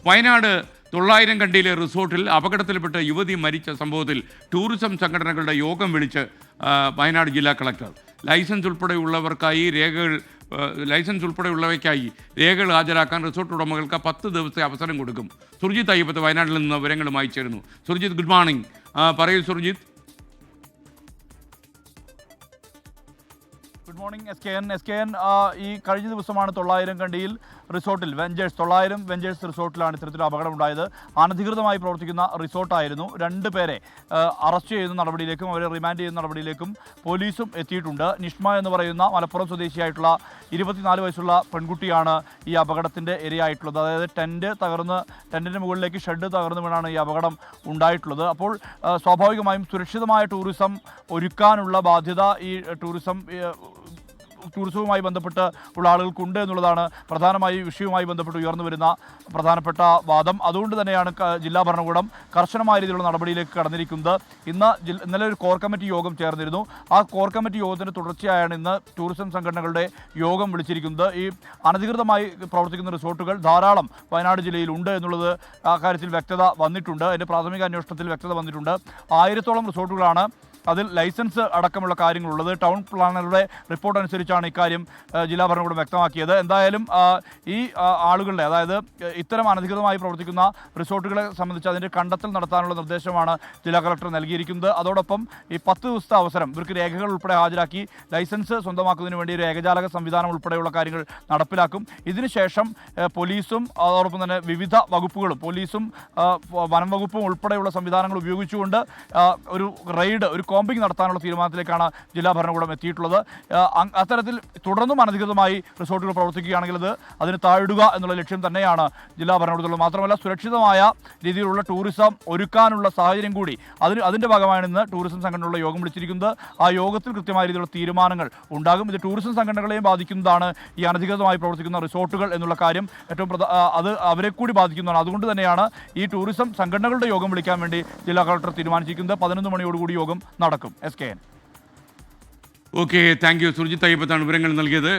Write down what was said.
വയനാട് 900 കണ്ടിയിലെ റിസോർട്ടിൽ അപകടത്തിൽപ്പെട്ട് യുവതി മരിച്ച സംഭവത്തിൽ ടൂറിസം സംഘടനകളുടെ യോഗം വിളിച്ച് വയനാട് ജില്ലാ കളക്ടർ. ലൈസൻസ് ഉൾപ്പെടെയുള്ളവയ്ക്കായി രേഖകൾ ഹാജരാക്കാൻ റിസോർട്ട് ഉടമകൾക്ക് 10 ദിവസത്തെ അവസരം കൊടുക്കും. സുർജിത്ത് അയ്യപ്പത്ത് വയനാട്ടിൽ നിന്ന് വിവരങ്ങളുമായി ചേരുന്നു. Surjith, good morning. പറയൂ Surjith. Good morning S K N. ഈ കഴിഞ്ഞ ദിവസമാണ് 900 കണ്ടിയിൽ റിസോർട്ടിൽ 900 വെഞ്ചേഴ്സ് റിസോർട്ടിലാണ് ഇത്തരത്തിലൊരു അപകടം ഉണ്ടായത്. അനധികൃതമായി പ്രവർത്തിക്കുന്ന റിസോർട്ടായിരുന്നു. 2 പേരെ അറസ്റ്റ് ചെയ്യുന്ന നടപടിയിലേക്കും അവരെ റിമാൻഡ് ചെയ്യുന്ന നടപടിയിലേക്കും പോലീസും എത്തിയിട്ടുണ്ട്. നിഷ്മ എന്ന് പറയുന്ന മലപ്പുറം സ്വദേശിയായിട്ടുള്ള 24 വയസ്സുള്ള പെൺകുട്ടിയാണ് ഈ അപകടത്തിൻ്റെ ഇരയായിട്ടുള്ളത്. അതായത് ടെൻറ്റിൻ്റെ മുകളിലേക്ക് ഷെഡ് തകർന്നു വീണാണ് ഈ അപകടം ഉണ്ടായിട്ടുള്ളത്. അപ്പോൾ സ്വാഭാവികമായും സുരക്ഷിതമായ ടൂറിസം ഒരുക്കാനുള്ള ബാധ്യത ഈ ടൂറിസവുമായി ബന്ധപ്പെട്ട് ഉള്ള ആളുകൾക്കുണ്ട് എന്നുള്ളതാണ് പ്രധാനമായി വിഷയവുമായി ബന്ധപ്പെട്ട് ഉയർന്നു വരുന്ന പ്രധാനപ്പെട്ട വാദം. അതുകൊണ്ട് തന്നെയാണ് ജില്ലാ ഭരണകൂടം കർശനമായ രീതിയിലുള്ള നടപടിയിലേക്ക് കടന്നിരിക്കുന്നത്. ഇന്നലെ ഒരു കോർ കമ്മിറ്റി യോഗം ചേർന്നിരുന്നു. ആ കോർ കമ്മിറ്റി യോഗത്തിന് തുടർച്ചയായാണ് ഇന്ന് ടൂറിസം സംഘടനകളുടെ യോഗം വിളിച്ചിരിക്കുന്നത്. ഈ അനധികൃതമായി പ്രവർത്തിക്കുന്ന റിസോർട്ടുകൾ ധാരാളം വയനാട് ജില്ലയിൽ ഉണ്ട് എന്നുള്ളത് അക്കാര്യത്തിൽ വ്യക്തത വന്നിട്ടുണ്ട്. അതിൻ്റെ പ്രാഥമിക അന്വേഷണത്തിൽ വ്യക്തത വന്നിട്ടുണ്ട്. 1000-ഓളം റിസോർട്ടുകളാണ് അതിൽ ലൈസൻസ് അടക്കമുള്ള കാര്യങ്ങളുള്ളത്. ടൗൺ പ്ലാനറുടെ റിപ്പോർട്ട് അനുസരിച്ചാണ് ഇക്കാര്യം ജില്ലാ ഭരണകൂടം വ്യക്തമാക്കിയത്. എന്തായാലും ഈ ആളുകളുടെ, അതായത് ഇത്തരം അനധികൃതമായി പ്രവർത്തിക്കുന്ന റിസോർട്ടുകളെ സംബന്ധിച്ച് അതിൻ്റെ കണ്ടെത്തൽ നടത്താനുള്ള നിർദ്ദേശമാണ് ജില്ലാ കളക്ടർ നൽകിയിരിക്കുന്നത്. അതോടൊപ്പം ഈ 10 ദിവസത്തെ അവസരം ഇവർക്ക് രേഖകൾ ഉൾപ്പെടെ ഹാജരാക്കി ലൈസൻസ് സ്വന്തമാക്കുന്നതിന് വേണ്ടി ഒരു ഏകജാലക സംവിധാനം ഉൾപ്പെടെയുള്ള കാര്യങ്ങൾ നടപ്പിലാക്കും. ഇതിനുശേഷം പോലീസും അതോടൊപ്പം തന്നെ വിവിധ വകുപ്പുകളും, പോലീസും വനം വകുപ്പും ഉൾപ്പെടെയുള്ള സംവിധാനങ്ങൾ ഉപയോഗിച്ചുകൊണ്ട് ഒരു റെയ്ഡ്, ഒരു കോമ്പിംഗ് നടത്താനുള്ള തീരുമാനത്തിലേക്കാണ് ജില്ലാ ഭരണകൂടം എത്തിയിട്ടുള്ളത്. അത്തരത്തിൽ തുടർന്നും അനധികൃതമായി റിസോർട്ടുകൾ പ്രവർത്തിക്കുകയാണെങ്കിൽ അതിന് താഴിടുക എന്നുള്ള ലക്ഷ്യം തന്നെയാണ് ജില്ലാ ഭരണകൂടത്തിലുള്ളത്. മാത്രമല്ല സുരക്ഷിതമായ രീതിയിലുള്ള ടൂറിസം ഒരുക്കാനുള്ള സാഹചര്യം കൂടി അതിൻ്റെ ഭാഗമാണ് ഇന്ന് ടൂറിസം സംഘടനകളുടെ യോഗം വിളിച്ചിരിക്കുന്നത്. ആ യോഗത്തിൽ കൃത്യമായ രീതിയിലുള്ള തീരുമാനങ്ങൾ ഉണ്ടാകും. ഇത് ടൂറിസം സംഘടനകളെയും ബാധിക്കുന്നതാണ് ഈ അനധികൃതമായി പ്രവർത്തിക്കുന്ന റിസോർട്ടുകൾ എന്നുള്ള കാര്യം. അത് അവരെ കൂടി ബാധിക്കുന്നതാണ്. അതുകൊണ്ട് തന്നെയാണ് ഈ ടൂറിസം സംഘടനകളുടെ യോഗം വിളിക്കാൻ വേണ്ടി ജില്ലാ കളക്ടർ തീരുമാനിച്ചിരിക്കുന്നത്. 11 മണിയോടുകൂടി യോഗം നടക്കും. S K N. Okay, thank you. Surjith അയ്യപ്പത്താണ് വിവരങ്ങൾ നൽകിയത്.